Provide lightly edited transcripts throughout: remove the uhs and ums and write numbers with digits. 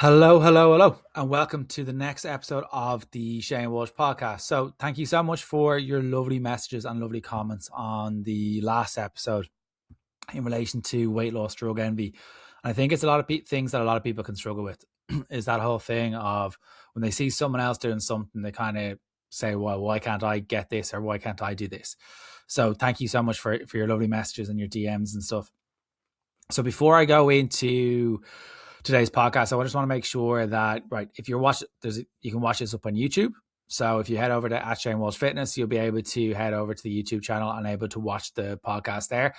Hello, hello, hello, and welcome to the next episode of the Shane Walsh podcast. So, thank you so much for your lovely messages and lovely comments on the last episode in relation to weight loss, drug envy. And I think it's a lot of things that a lot of people can struggle with is that whole thing of when they see someone else doing something, they kind of say, well, why can't I get this or why can't I do this? So, thank you so much for your lovely messages and your DMs and stuff. So, before I go into today's podcast, I just want to make sure that, right, if you're watching, you can watch this up on YouTube. So if you head over to @Shane Walsh Fitness, you'll be able to head over to the YouTube channel and able to watch the podcast there.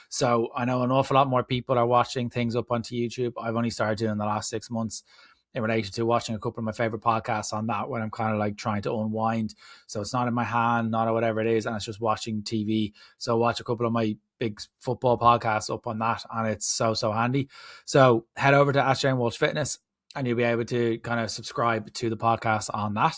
So I know an awful lot more people are watching things up onto YouTube. I've only started doing the last 6 months in relation to watching a couple of my favorite podcasts on that when I'm kind of like trying to unwind. So it's not in my hand, not whatever it is, and it's just watching TV. So watch a couple of my big football podcasts up on that, and it's so handy. So head over to @Shane Walsh Fitness and you'll be able to kind of subscribe to the podcast on that.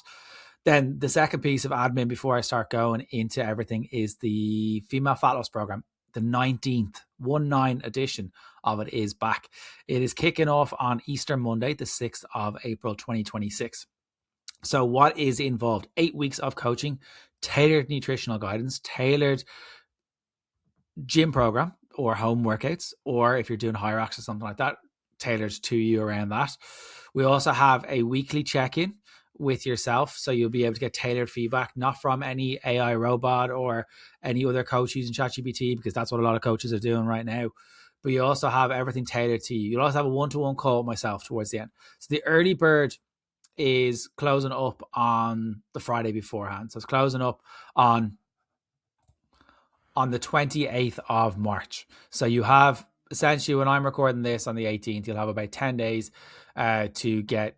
Then the second piece of admin before I start going into everything is the female fat loss program. The 19th, 1-9 edition of it is back. It is kicking off on Easter Monday, the 6th of April, 2026. So what is involved? 8 weeks of coaching, tailored nutritional guidance, tailored gym program or home workouts, or if you're doing high rocks or something like that, tailored to you around that. We also have a weekly check-in with yourself, so you'll be able to get tailored feedback, not from any AI robot or any other coach using ChatGPT, because that's what a lot of coaches are doing right now. But you also have everything tailored to you. You'll also have a one-to-one call with myself towards the end. So the early bird is closing up on the Friday beforehand. So it's closing up on the 28th of March. So you have essentially, when I'm recording this on the 18th, you'll have about 10 days to get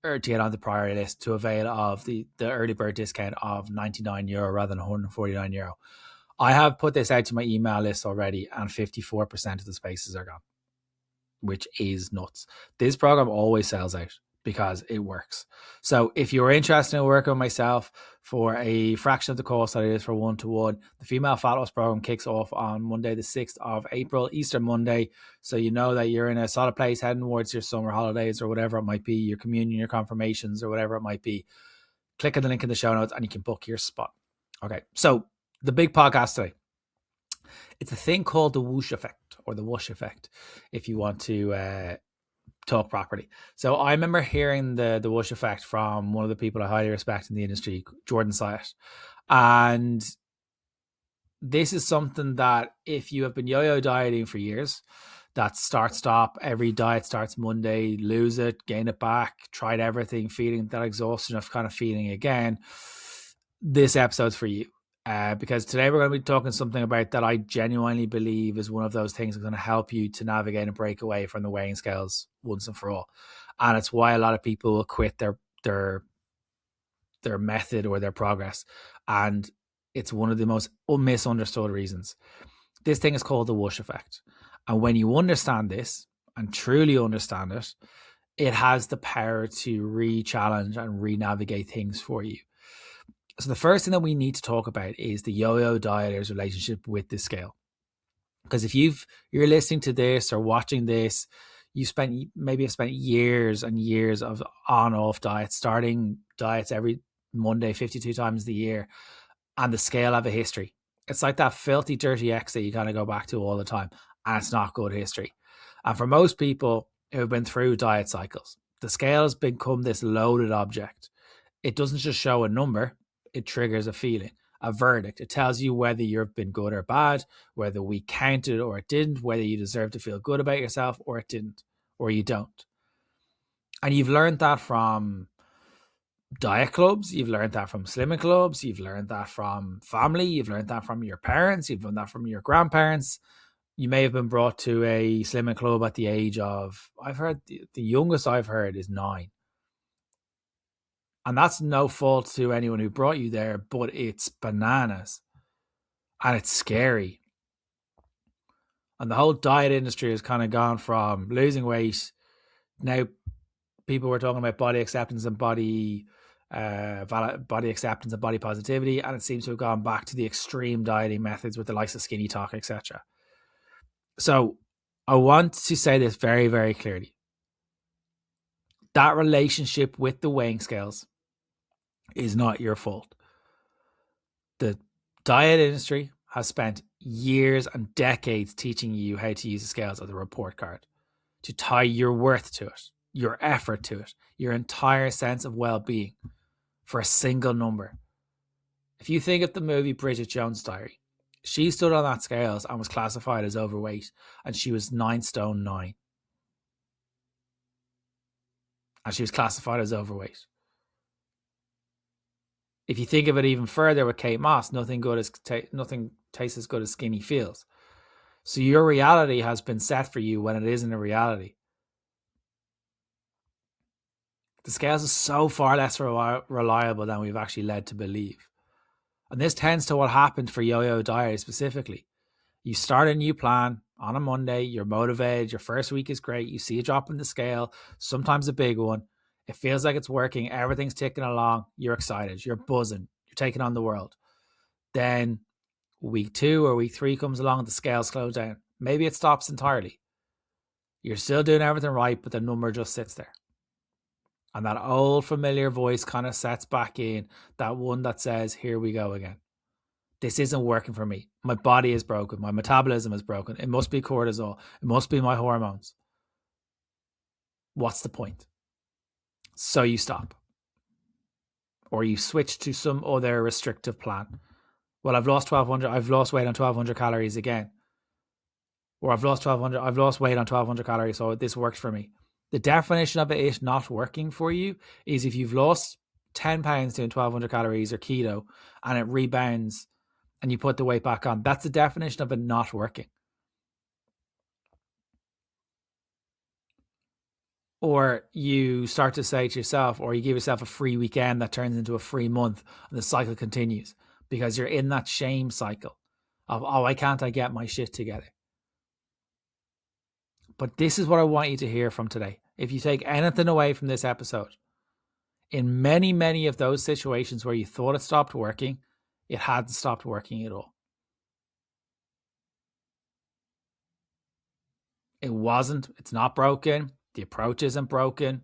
to get on the priority list to avail of the early bird discount of €99 rather than €149. I have put this out to my email list already, and 54% of the spaces are gone, which is nuts. This program always sells out because it works. So if you're interested in working with myself for a fraction of the cost that it is for one-to-one, the female fat loss program kicks off on Monday, the 6th of April, Easter Monday. So you know that you're in a solid place heading towards your summer holidays or whatever it might be, your communion, your confirmations or whatever it might be. Click on the link in the show notes and you can book your spot. Okay, so the big podcast today. It's a thing called the Whoosh Effect, or the Whoosh Effect, if you want to talk properly. So I remember hearing the Whoosh Effect from one of the people I highly respect in the industry, Jordan Syatt. And this is something that if you have been yo-yo dieting for years, that start stop, every diet starts Monday, lose it, gain it back, tried everything, feeling that exhaustion of kind of feeling again, this episode's for you. Because today we're going to be talking something about that I genuinely believe is one of those things that's going to help you to navigate and break away from the weighing scales once and for all. And it's why a lot of people will quit their method or their progress. And it's one of the most misunderstood reasons. This thing is called the Whoosh Effect. And when you understand this and truly understand it, it has the power to re-challenge and re-navigate things for you. So the first thing that we need to talk about is the yo-yo dieter's relationship with the scale. Because if you're listening to this or watching this, you have spent years and years of on-off diets, starting diets every Monday, 52 times the year, and the scale have a history. It's like that filthy, dirty X that you kind of go back to all the time, and it's not good history. And for most people who have been through diet cycles, the scale has become this loaded object. It doesn't just show a number. It triggers a feeling, a verdict. It tells you whether you've been good or bad, whether we counted or it didn't, whether you deserve to feel good about yourself or it didn't, or you don't. And you've learned that from diet clubs, you've learned that from slimming clubs, you've learned that from family, you've learned that from your parents, you've learned that from your grandparents. You may have been brought to a slimming club at the age of, I've heard the youngest I've heard is 9. And that's no fault to anyone who brought you there, but it's bananas. And it's scary. And the whole diet industry has kind of gone from losing weight. Now, people were talking about body acceptance and body acceptance and body positivity. And it seems to have gone back to the extreme dieting methods with the likes of skinny talk, etc. So I want to say this very, very clearly. That relationship with the weighing scales is not your fault. The diet industry has spent years and decades teaching you how to use the scales as a report card, to tie your worth to it, your effort to it, your entire sense of well-being for a single number. If you think of the movie Bridget Jones' Diary, she stood on that scales and was classified as overweight, and she was 9 stone 9. And she was classified as overweight. If you think of it even further with Kate Moss, nothing tastes as good as skinny feels. So your reality has been set for you when it isn't a reality. The scales are so far less reliable than we've actually led to believe. And this tends to what happened for Yo-Yo Diary specifically. You start a new plan on a Monday, you're motivated, your first week is great, you see a drop in the scale, sometimes a big one. It feels like it's working, everything's ticking along, you're excited, you're buzzing, you're taking on the world. Then week 2 or week 3 comes along, the scales slow down. Maybe it stops entirely. You're still doing everything right, but the number just sits there. And that old familiar voice kind of sets back in, that one that says, here we go again. This isn't working for me. My body is broken. My metabolism is broken. It must be cortisol. It must be my hormones. What's the point? So you stop. Or you switch to some other restrictive plan. Well, I've lost weight on 1,200 calories again. Or I've lost weight on 1,200 calories, so this worked for me. The definition of it not working for you is if you've lost 10 pounds doing 1,200 calories or keto and it rebounds and you put the weight back on. That's the definition of it not working. Or you start to say to yourself, or you give yourself a free weekend that turns into a free month and the cycle continues because you're in that shame cycle of, why can't I get my shit together? But this is what I want you to hear from today. If you take anything away from this episode, in many, many of those situations where you thought it stopped working, it hadn't stopped working at all. It wasn't. It's not broken. The approach isn't broken.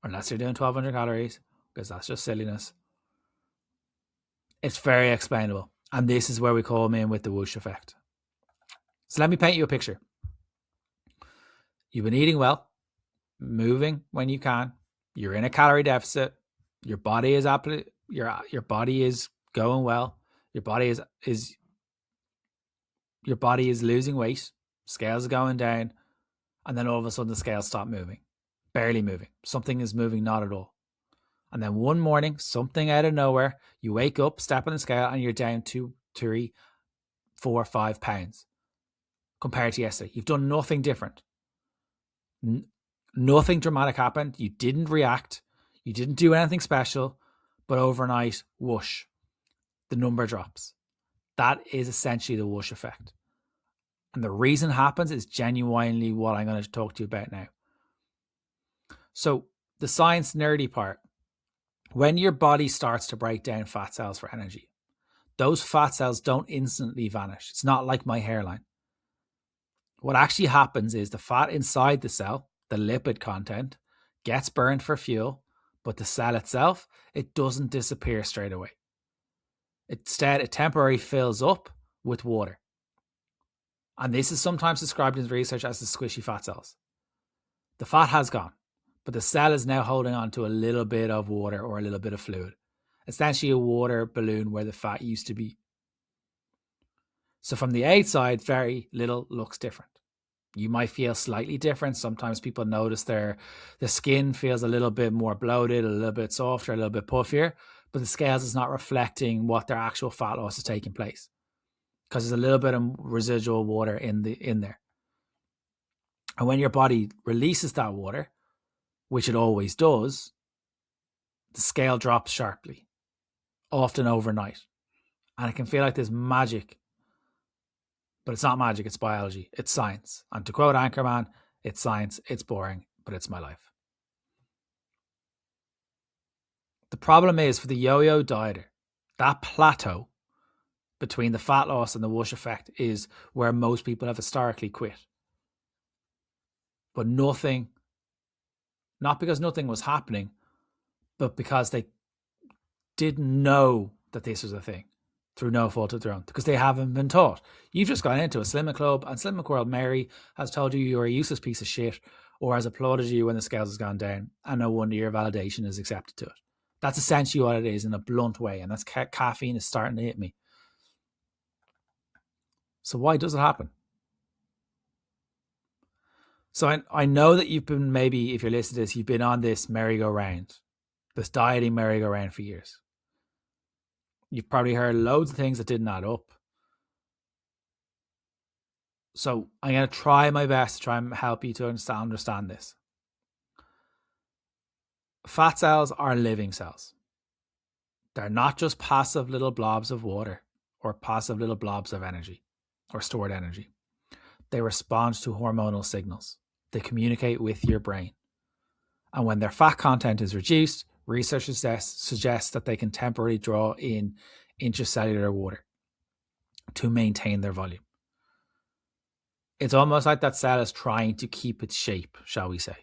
Unless you're doing 1,200 calories, because that's just silliness. It's very explainable. And this is where we come in with the whoosh effect. So let me paint you a picture. You've been eating well, moving when you can. You're in a calorie deficit. Your body is your body is going well. Your body is losing weight. Scales are going down, and then all of a sudden the scales stop moving, barely moving. Something is moving, not at all. And then one morning, something out of nowhere, you wake up, step on the scale, and you're down 2, 3, 4, 5 pounds compared to yesterday. You've done nothing different. Nothing dramatic happened. You didn't react. You didn't do anything special, but overnight, whoosh, the number drops. That is essentially the whoosh effect. And the reason it happens is genuinely what I'm going to talk to you about now. So the science nerdy part, when your body starts to break down fat cells for energy, those fat cells don't instantly vanish. It's not like my hairline. What actually happens is the fat inside the cell, the lipid content, gets burned for fuel, but the cell itself, it doesn't disappear straight away. Instead, it temporarily fills up with water. And this is sometimes described in research as the squishy fat cells. The fat has gone, but the cell is now holding on to a little bit of water or a little bit of fluid. Essentially a water balloon where the fat used to be. So from the outside, very little looks different. You might feel slightly different. Sometimes people notice the skin feels a little bit more bloated, a little bit softer, a little bit puffier, but the scales is not reflecting what their actual fat loss is taking place because there's a little bit of residual water in there. And when your body releases that water, which it always does, the scale drops sharply, often overnight. And it can feel like this magic. But it's not magic, it's biology, it's science. And to quote Anchorman, it's science, it's boring, but it's my life. The problem is for the yo-yo dieter, that plateau between the fat loss and the whoosh effect is where most people have historically quit. But nothing not because nothing was happening, but because they didn't know that this was a thing through no fault of their own, because they haven't been taught. You've just gone into a Slimming Club, and Slimming World Mary has told you you're a useless piece of shit, or has applauded you when the scales has gone down, and no wonder your validation is accepted to it. That's essentially what it is in a blunt way, and that's caffeine is starting to hit me. So why does it happen? So I know that you've been, maybe if you're listening to this, you've been on this merry-go-round, this dieting merry-go-round for years. You've probably heard loads of things that didn't add up. So I'm going to try my best to try and help you to understand this. Fat cells are living cells. They're not just passive little blobs of water or passive little blobs of energy or stored energy. They respond to hormonal signals. They communicate with your brain. And when their fat content is reduced, research suggests that they can temporarily draw in intracellular water to maintain their volume. It's almost like that cell is trying to keep its shape, shall we say.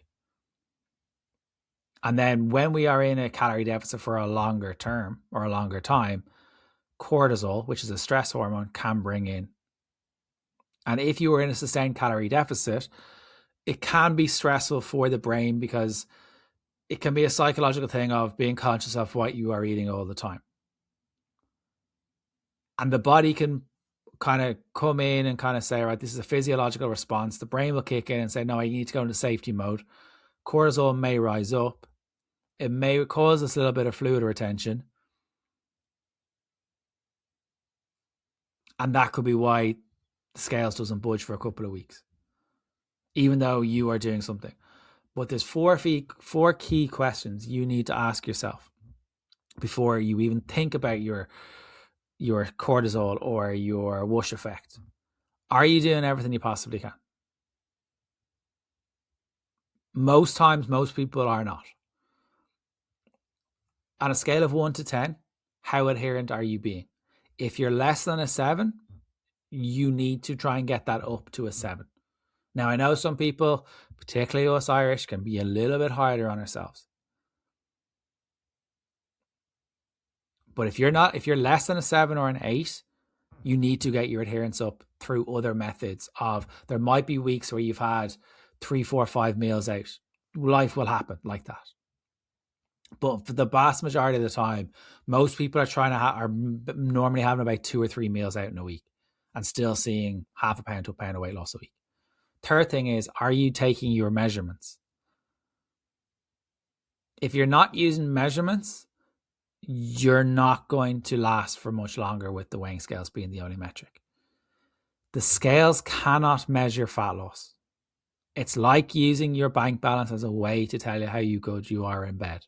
And then when we are in a calorie deficit for a longer term or a longer time, cortisol, which is a stress hormone, can bring in. And if you are in a sustained calorie deficit, it can be stressful for the brain, because it can be a psychological thing of being conscious of what you are eating all the time. And the body can kind of come in and kind of say, right, this is a physiological response. The brain will kick in and say, no, I need to go into safety mode. Cortisol may rise up. It may cause us a little bit of fluid retention. And that could be why the scales doesn't budge for a couple of weeks, even though you are doing something. But there's four key questions you need to ask yourself before you even think about your cortisol or your whoosh effect. Are you doing everything you possibly can? Most times, most people are not. On a scale of 1 to 10, how adherent are you being? If you're less than a 7, you need to try and get that up to a 7. Now, I know some people, particularly us Irish, can be a little bit harder on ourselves. But if you're less than a 7 or an 8, you need to get your adherence up through other methods of, there might be weeks where you've had 3, 4, 5 meals out. Life will happen like that. But for the vast majority of the time, most people are normally having about 2 or 3 meals out in a week and still seeing half a pound to a pound of weight loss a week. Third thing is, are you taking your measurements? If you're not using measurements, you're not going to last for much longer with the weighing scales being the only metric. The scales cannot measure fat loss. It's like using your bank balance as a way to tell you how good you are in bed.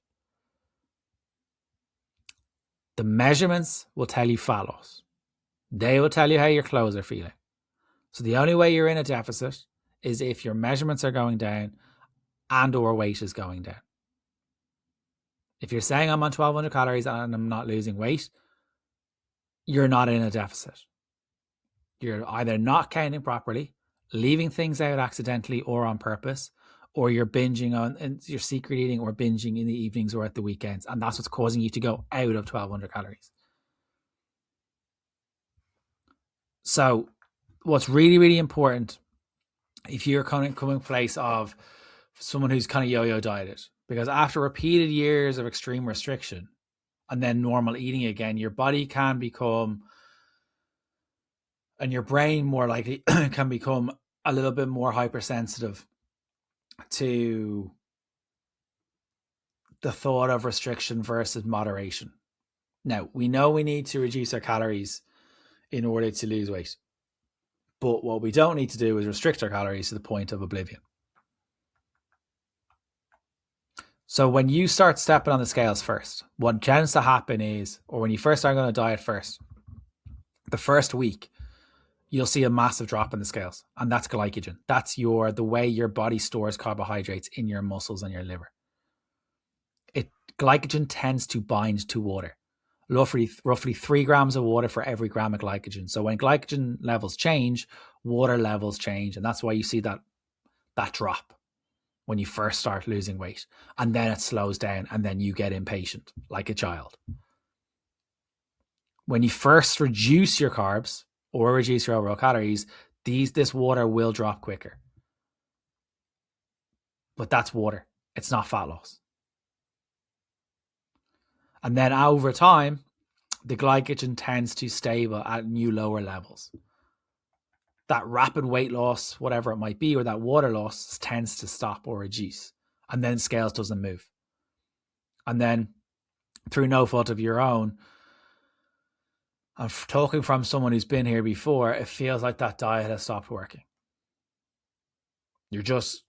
The measurements will tell you fat loss. They will tell you how your clothes are feeling. So the only way you're in a deficit is if your measurements are going down and or weight is going down. If you're saying I'm on 1200 calories and I'm not losing weight, you're not in a deficit. You're either not counting properly, leaving things out accidentally or on purpose, or you're binging on, and you're secret eating or binging in the evenings or at the weekends. And that's what's causing you to go out of 1200 calories. So what's really, really important, if you're coming place of someone who's kind of yo-yo dieted, because after repeated years of extreme restriction and then normal eating again, your body can become, and your brain more likely can become a little bit more hypersensitive to the thought of restriction versus moderation. Now, we know we need to reduce our calories in order to lose weight. But what we don't need to do is restrict our calories to the point of oblivion. So when you start stepping on the scales first, what tends to happen is, or when you first start going to diet first, the first week, you'll see a massive drop in the scales. And that's glycogen. That's the way your body stores carbohydrates in your muscles and your liver. Glycogen tends to bind to water. Roughly 3 grams of water for every gram of glycogen. So when glycogen levels change, water levels change. And that's why you see that drop. when you first start losing weight, and then it slows down, and then you get impatient like a child. When you first reduce your carbs or reduce your overall calories, this water will drop quicker. But that's water. It's not fat loss. And then over time, the glycogen tends to stable at new lower levels. That rapid weight loss, whatever it might be, or that water loss tends to stop or reduce. And then scales doesn't move. And then through no fault of your own, I'm talking from someone who's been here before, it feels like that diet has stopped working. You're just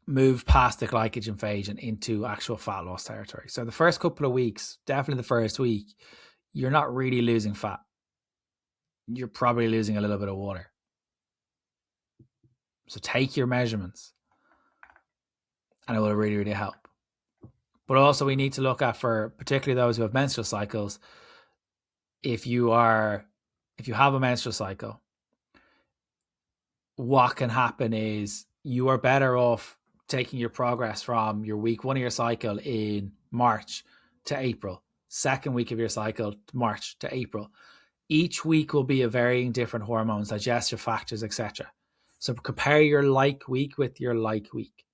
moved past the glycogen phase and into actual fat loss territory. So the first couple of weeks, definitely the first week, you're not really losing fat. You're probably losing a little bit of water. So take your measurements and it will really, really help. But also we need to look at, for particularly those who have menstrual cycles, if you have a menstrual cycle, what can happen is you are better off taking your progress from your week 1 of your cycle in March to April, second week of your cycle, March to April. Each week will be a varying different hormones, digestive factors, etc. So compare your like week with your like week.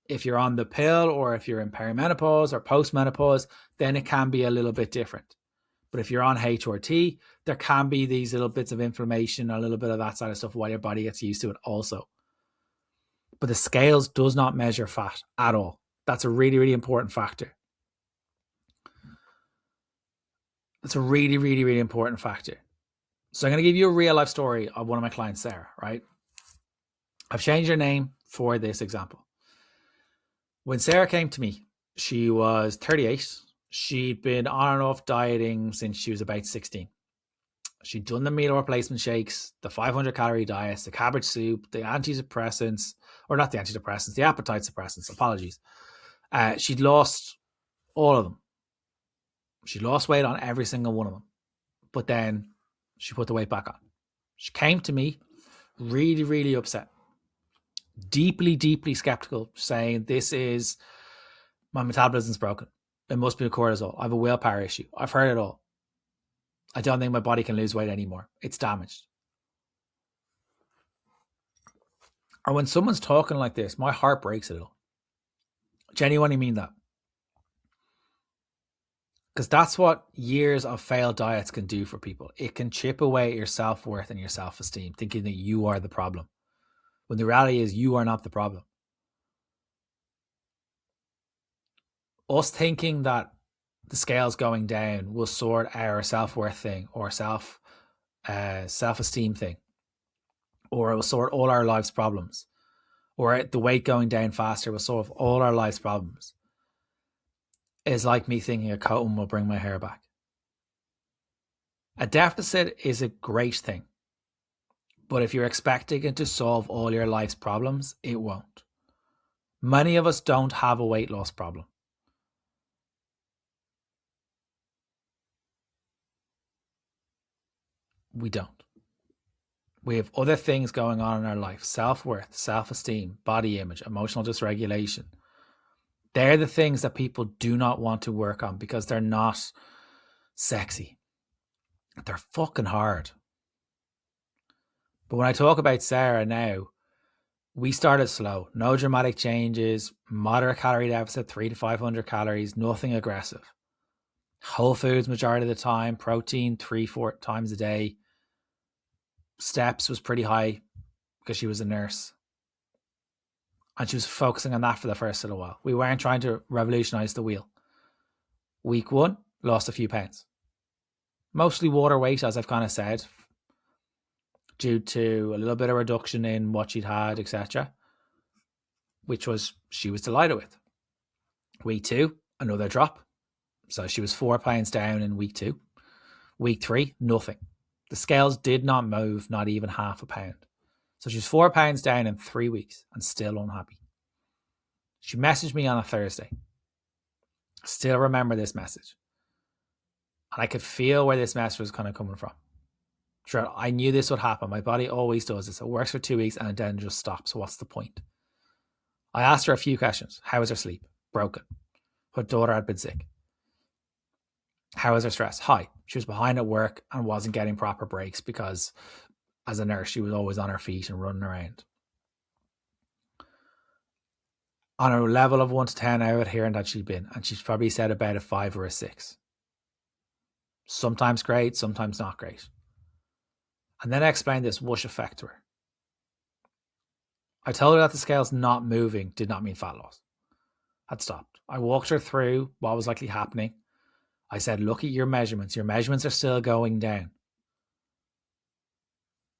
If you're on the pill or if you're in perimenopause or postmenopause, then it can be a little bit different. But if you're on HRT, there can be these little bits of inflammation, a little bit of that side of stuff while your body gets used to it also. But the scales does not measure fat at all. That's a really, really important factor. That's a really, really, really important factor. So I'm going to give you a real life story of one of my clients, Sarah, right? I've changed her name for this example. When Sarah came to me, she was 38. She'd been on and off dieting since she was about 16. She'd done the meal replacement shakes, the 500 calorie diets, the cabbage soup, the antidepressants, or not the antidepressants, the appetite suppressants, apologies. She'd lost all of them. She lost weight on every single one of them. But then she put the weight back on. She came to me really, really upset. Deeply, deeply skeptical, saying my metabolism's broken. It must be a cortisol. I have a willpower issue. I've heard it all. I don't think my body can lose weight anymore. It's damaged. Or when someone's talking like this, my heart breaks a little. Genuinely mean that. Because that's what years of failed diets can do for people. It can chip away at your self-worth and your self-esteem, thinking that you are the problem. When the reality is you are not the problem. Us thinking that the scales going down will sort our self-worth thing or self-esteem thing, or it will sort all our life's problems, or the weight going down faster will solve all our life's problems, is like me thinking a comb will bring my hair back. A deficit is a great thing, but if you're expecting it to solve all your life's problems, it won't. Many of us don't have a weight loss problem. We don't. We have other things going on in our life: self-worth, self-esteem, body image, emotional dysregulation. They're the things that people do not want to work on because they're not sexy. They're fucking hard. But when I talk about Sarah now, we started slow. No dramatic changes, moderate calorie deficit, 300 to 500 calories, nothing aggressive. Whole foods majority of the time, protein 3-4 times a day. Steps was pretty high because she was a nurse. And she was focusing on that for the first little while. We weren't trying to revolutionize the wheel. Week 1, lost a few pounds. Mostly water weight, as I've kind of said, due to a little bit of reduction in what she'd had, etc., which she was delighted with. Week 2, another drop. So she was 4 pounds down in week 2. Week 3, nothing. The scales did not move, not even half a pound. So she was 4 pounds down in 3 weeks and still unhappy. She messaged me on a Thursday. I still remember this message. And I could feel where this message was kind of coming from. Sure, I knew this would happen. My body always does this. It works for 2 weeks and it then just stops. What's the point? I asked her a few questions. How was her sleep? Broken. Her daughter had been sick. How was her stress? High. She was behind at work and wasn't getting proper breaks because as a nurse, she was always on her feet and running around. On a level of 1 to 10, how adherent had she been? And she's probably said about a 5 or a 6. Sometimes great, sometimes not great. And then I explained this Whoosh Effect to her. I told her that the scales not moving did not mean fat loss. Had stopped. I walked her through what was likely happening. I said, look at your measurements. Your measurements are still going down.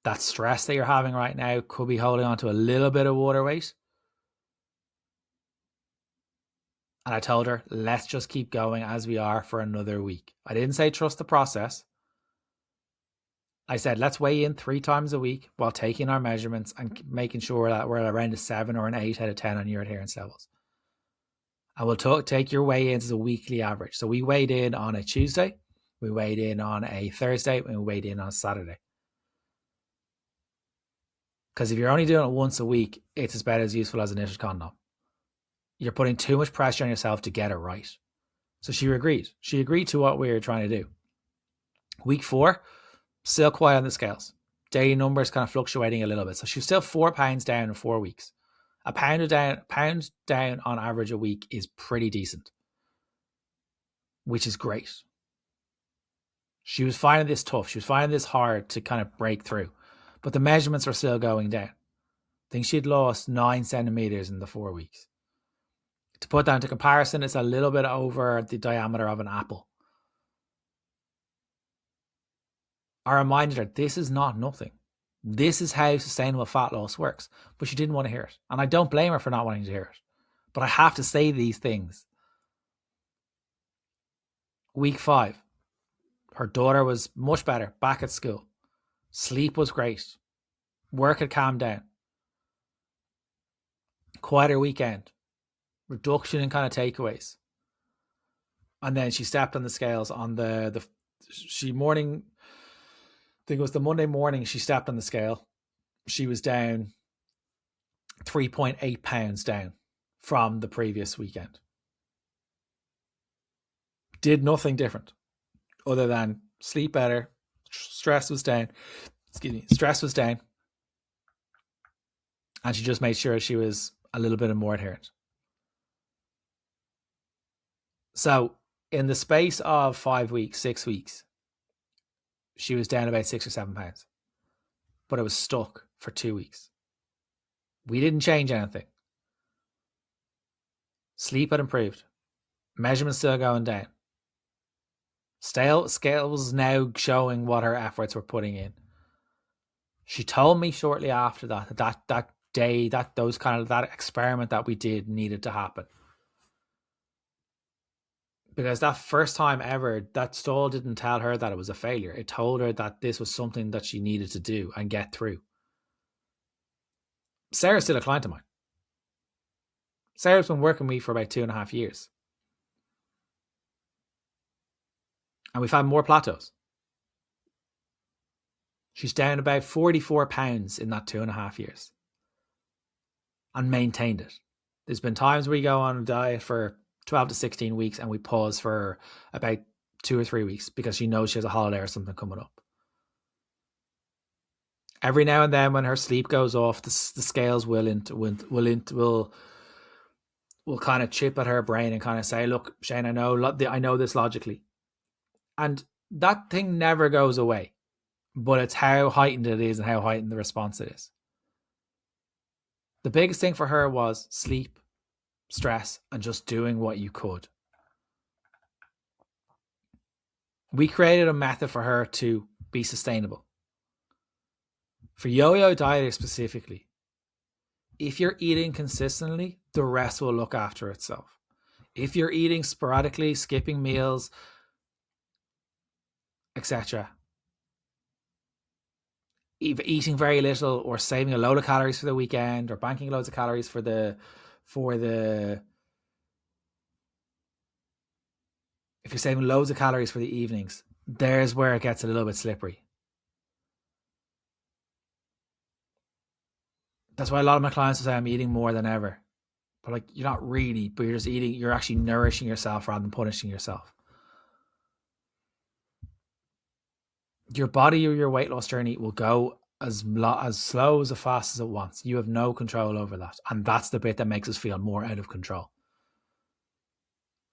That stress that you're having right now could be holding on to a little bit of water weight. And I told her, let's just keep going as we are for another week. I didn't say trust the process. I said, let's weigh in 3 times a week while taking our measurements and making sure that we're around a 7 or an 8 out of 10 on your adherence levels. And we'll take your weigh-ins as a weekly average. So we weighed in on a Tuesday, we weighed in on a Thursday, and we weighed in on a Saturday. Because if you're only doing it once a week, it's about as useful as a knitted condom. You're putting too much pressure on yourself to get it right. So she agreed. She agreed to what we were trying to do. Week 4, still quiet on the scales. Daily numbers kind of fluctuating a little bit. So she's still 4 pounds down in 4 weeks. A pound down on average a week is pretty decent, which is great. She was finding this tough. She was finding this hard to kind of break through, but the measurements were still going down. I think she'd lost 9 centimeters in the 4 weeks. To put that into comparison, it's a little bit over the diameter of an apple. I reminded her, this is not nothing. This is how sustainable fat loss works. But she didn't want to hear it. And I don't blame her for not wanting to hear it. But I have to say these things. Week 5, her daughter was much better, back at school. Sleep was great. Work had calmed down. Quieter weekend. Reduction in kind of takeaways. And then she stepped on the scales on the morning, I think it was the Monday morning, she stepped on the scale. She was down 3.8 pounds down from the previous weekend. Did nothing different other than sleep better. Stress was down. Stress was down. And she just made sure she was a little bit more adherent. So in the space of 5 weeks, 6 weeks, she was down about 6 or 7 pounds, but it was stuck for 2 weeks. We didn't change anything. Sleep had improved. Measurements still going down. Scales now showing what her efforts were putting in. She told me shortly after that day, that experiment that we did needed to happen. Because that first time ever, that stall didn't tell her that it was a failure. It told her that this was something that she needed to do and get through. Sarah's still a client of mine. Sarah's been working with me for about 2.5 years. And we've had more plateaus. She's down about 44 pounds in that 2.5 years. And maintained it. There's been times we go on a diet for 12 to 16 weeks and we pause for about 2 or 3 weeks because she knows she has a holiday or something coming up. Every now and then when her sleep goes off, the scales will kind of chip at her brain and kind of say, look, Shane, I know this logically. And that thing never goes away, but it's how heightened it is and how heightened the response it is. The biggest thing for her was sleep, stress, and just doing what you could. We created a method for her to be sustainable. For yo-yo dieters specifically, if you're eating consistently, the rest will look after itself. If you're eating sporadically, skipping meals, etc., eating very little or saving a load of calories for the weekend or banking loads of calories for the if you're saving loads of calories for the evenings, there's where it gets a little bit slippery. That's why a lot of my clients will say I'm eating more than ever. But like, you're not really, but you're just eating, you're actually nourishing yourself rather than punishing yourself. Your body or your weight loss journey will go as slow as fast as it wants. You have no control over that. And that's the bit that makes us feel more out of control.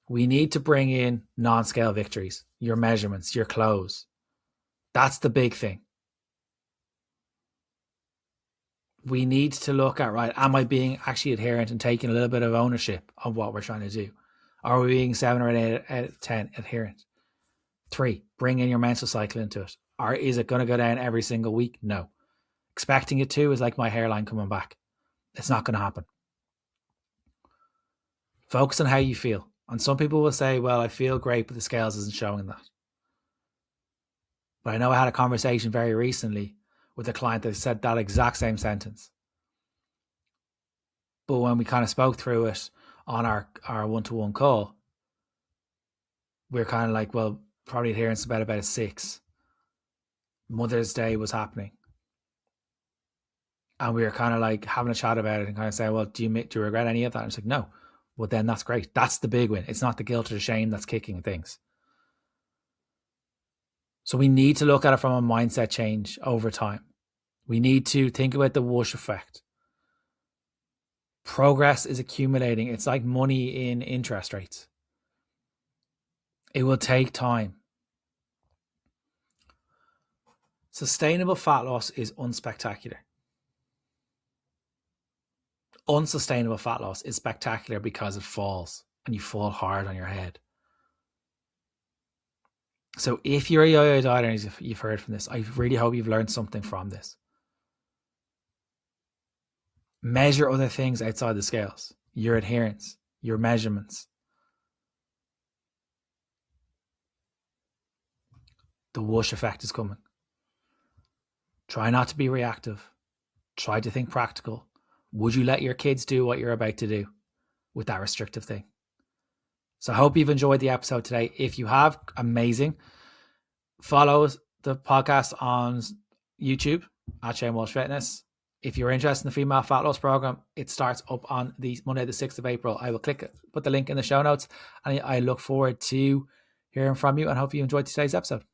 We need to bring in non-scale victories, your measurements, your clothes. That's the big thing. We need to look at, right, am I being actually adherent and taking a little bit of ownership of what we're trying to do? Are we being 7 or 8 out of 10 adherent? 3, bring in your menstrual cycle into it. Or is it going to go down every single week? No. Expecting it to is like my hairline coming back. It's not going to happen. Focus on how you feel. And some people will say, well, I feel great, but the scales isn't showing that. But I know I had a conversation very recently with a client that said that exact same sentence. But when we kind of spoke through it on our one-to-one call, we were kind of like, well, probably adherence about a 6. Mother's Day was happening. And we were kind of like having a chat about it and kind of say, well, do you regret any of that? And it's like, no. Well, then that's great. That's the big win. It's not the guilt or the shame that's kicking things. So we need to look at it from a mindset change over time. We need to think about the whoosh effect. Progress is accumulating. It's like money in interest rates. It will take time. Sustainable fat loss is unspectacular. Unsustainable fat loss is spectacular because it falls and you fall hard on your head. So if you're a yo-yo dieter and you've heard from this, I really hope you've learned something from this. Measure other things outside the scales, your adherence, your measurements. The whoosh effect is coming. Try not to be reactive. Try to think practical. Would you let your kids do what you're about to do with that restrictive thing? So I hope you've enjoyed the episode today. If you have, amazing. Follow the podcast on YouTube at Shane Walsh Fitness. If you're interested in the female fat loss program, it starts up on the Monday, the 6th of April. I will put the link in the show notes, and I look forward to hearing from you and hope you enjoyed today's episode.